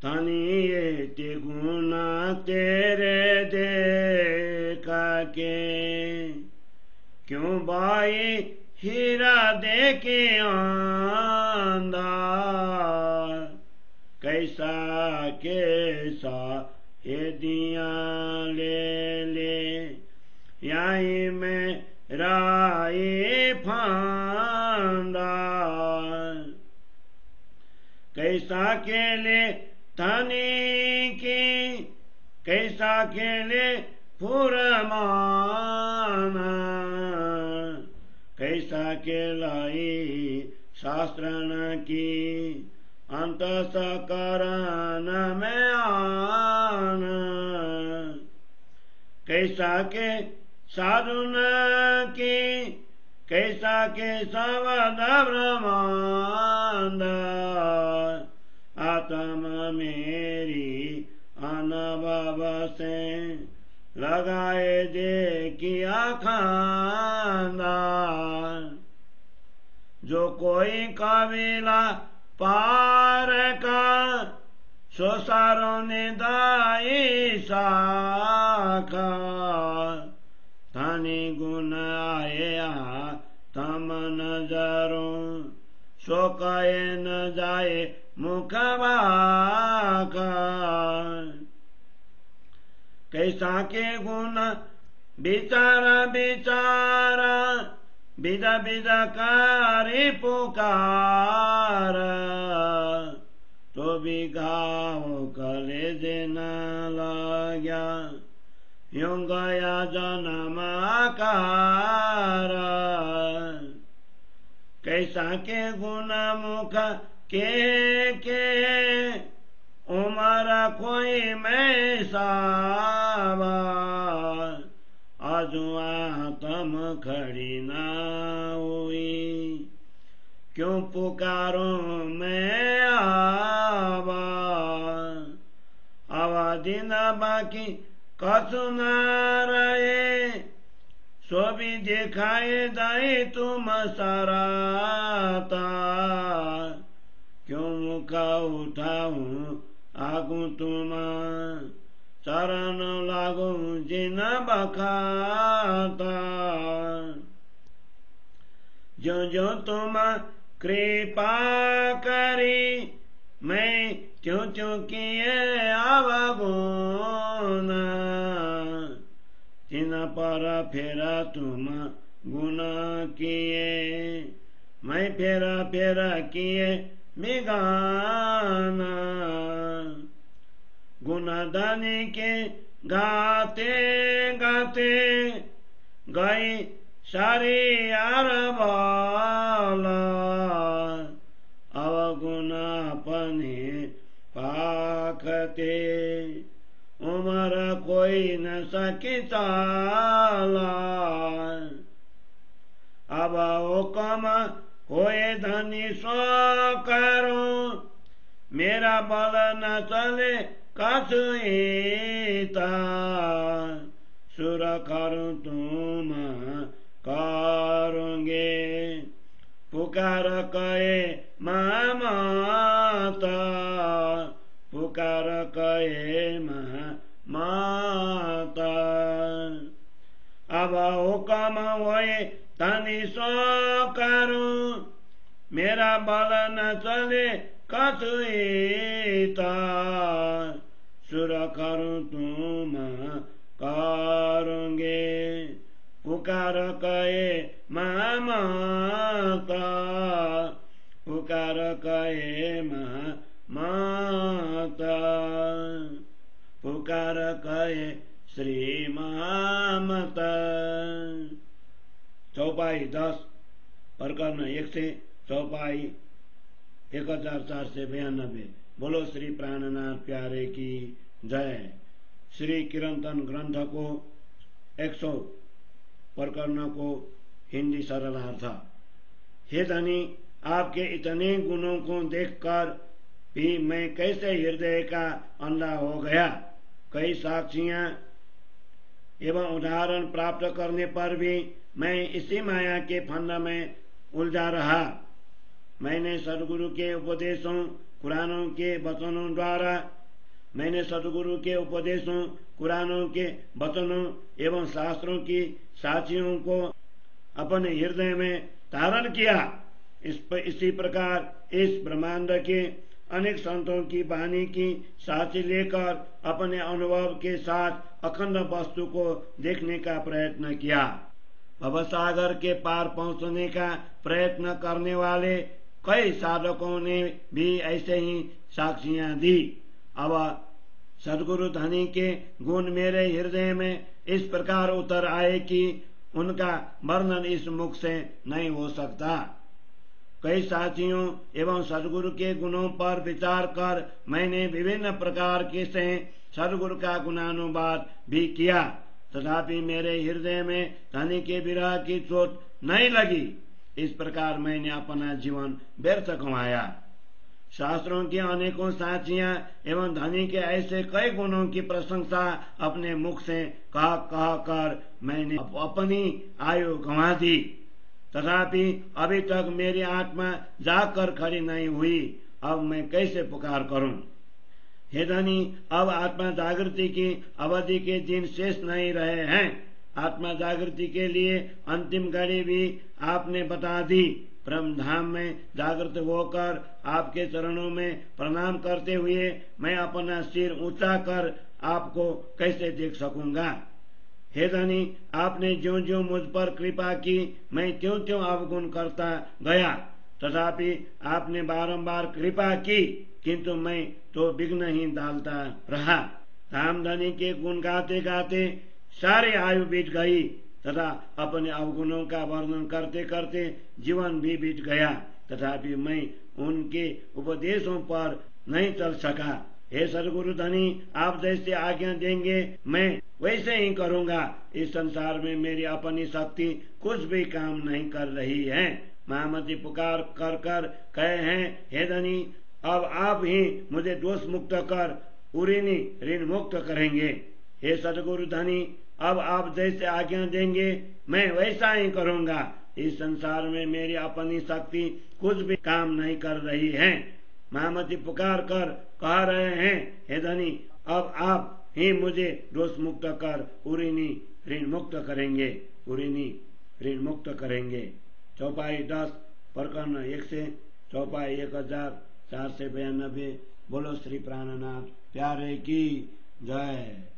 धनी ये गुना तेरे देखा के, क्यों भाई हीरा दे के आंदा, कैसा कैसा ये दिया ले ले, यही में राई फांदा, कैसा के ले धनी की, कैसा के ले फुरमाना, कैसा के लाई शास्त्रन की, अंत सकरण में आना, कैसा के साधुन की, कैसा के सवद ब्रह्मांड, आत्मा मेरी अनुभव से लगाए दे किया खांदा, जो कोई कबीला पार का, सो सारों ने दाई शाखा, धनी गुण आया तम नजरों, सो कहे न जाए मुख बाका, कैसा के गुण बिचारा बिचारा, बिदा बिदा कारी पुकार, तो भी गाँव कले देना लग्या, यूं गया जन्म आकार, कैसा के गुण मुख के उमर कोई मैं सावा, अजुआ तम खड़ी ना हुई, क्यों पुकारो मैं आवा, आवादी न बाकी कछु न रहे, सो भी दिखाए दाई तुम सराता, क्यों मुखा उठाऊं आगू तुम, चरण लागू जिन बखाता, जो जो तुम कृपा करी, मैं त्यों त्यों किए अवगुण, तिन पर फेरा तुम गुण किए, मैं फेरा फेरा किए बिगाना, गुणधनी के गाते गाते गई सारी अरबाला, अवगुण अपने पाखते, उमर कोई न सकी चाला, अब हुक्म होए धनी सो करो, मेरा बल न चले कछुईता, सुर करूं तुम करोगे, पुकार कहे माता, पुकार कहे माता, अब हुक्म होए धनी सो करूं, मेरा बल न चले कछुईता, सुर करूं तुम करोगे, पुकार कहे माता, पुकार कहे माता, पुकार कहे श्री माता। चौपाई 10 प्रकरण 1 से चौपाई 1492। बोलो श्री प्राणनाथ प्यारे की जय। श्री कीर्तन ग्रंथ को 100 प्रकरण को हिंदी सरल अर्थ। हे धनी, आपके इतने गुणों को देखकर भी मैं कैसे हृदय का अंधा हो गया। कई साक्षियां एवं उदाहरण प्राप्त करने पर भी मैं इसी माया के फंद में उलझा रहा। मैंने सदगुरु के उपदेशों कुरानों के वचनों द्वारा, मैंने सदगुरु के उपदेशों, कुरानों के वचनों एवं शास्त्रों की साक्षियों को अपने हृदय में धारण किया। इसी प्रकार इस ब्रह्मांड के अनेक संतों की वाणी की साक्षी लेकर अपने अनुभव के साथ अखंड वस्तु को देखने का प्रयत्न किया। भवसागर के पार पहुंचने का प्रयत्न करने वाले कई साधकों ने भी ऐसे ही साक्षियां दी। अब सदगुरु धनी के गुण मेरे हृदय में इस प्रकार उतर आए कि उनका वर्णन इस मुख से नहीं हो सकता। कई साथियों एवं सदगुरु के गुणों पर विचार कर मैंने विभिन्न प्रकार के से सदगुरु का गुणानुवाद भी किया, तथापि मेरे हृदय में धनी के विरह की चोट नहीं लगी। इस प्रकार मैंने अपना जीवन व्यर्थ गंवाया। शास्त्रों की अनेकों साक्षियां एवं धनी के ऐसे कई गुणों की प्रशंसा अपने मुख से कह कर मैंने अपनी आयु गंवा दी, तथापि अभी तक मेरी आत्मा जागकर खड़ी नहीं हुई। अब मैं कैसे पुकार करूं? हे धनी, अब आत्मा जागृति की अवधि के दिन शेष नहीं रहे हैं। आत्मा जागृति के लिए अंतिम घड़ी भी आपने बता दी। ब्रह्म धाम में जागृत होकर आपके चरणों में प्रणाम करते हुए मैं अपना सिर ऊंचा कर आपको कैसे देख सकूंगा? हे धनी, आपने ज्यों ज्यों मुझ पर कृपा की मैं त्यों त्यों अवगुण करता गया, तथापि आपने बारंबार कृपा की, किंतु मैं तो विघ्न ही डालता रहा। धाम धनी के गुण गाते गाते सारी आयु बीत गई तथा अपने अवगुणों का वर्णन करते करते जीवन भी बीत गया, तथापि मैं उनके उपदेशों पर नहीं चल सका। हे सदगुरु धनी, आप जैसे आज्ञा देंगे मैं वैसे ही करूंगा। इस संसार में मेरी अपनी शक्ति कुछ भी काम नहीं कर रही है। महामती पुकार कर कर कहे हैं, हे धनी, अब आप ही मुझे दोष मुक्त कर उरीनी ऋण मुक्त करेंगे। हे सदगुरु धनी, अब आप जैसे आज्ञा देंगे मैं वैसा ही करूंगा। इस संसार में मेरी अपनी शक्ति कुछ भी काम नहीं कर रही है। महामती पुकार कर कह रहे हैं, हे धनी, अब आप ही मुझे दोष मुक्त कर उरीनी ऋण मुक्त करेंगे, उरीनी ऋण मुक्त करेंगे। चौपाई 10 प्रकरण 1 से चौपाई 1492। बोलो श्री प्राणनाथ प्यारे की जय।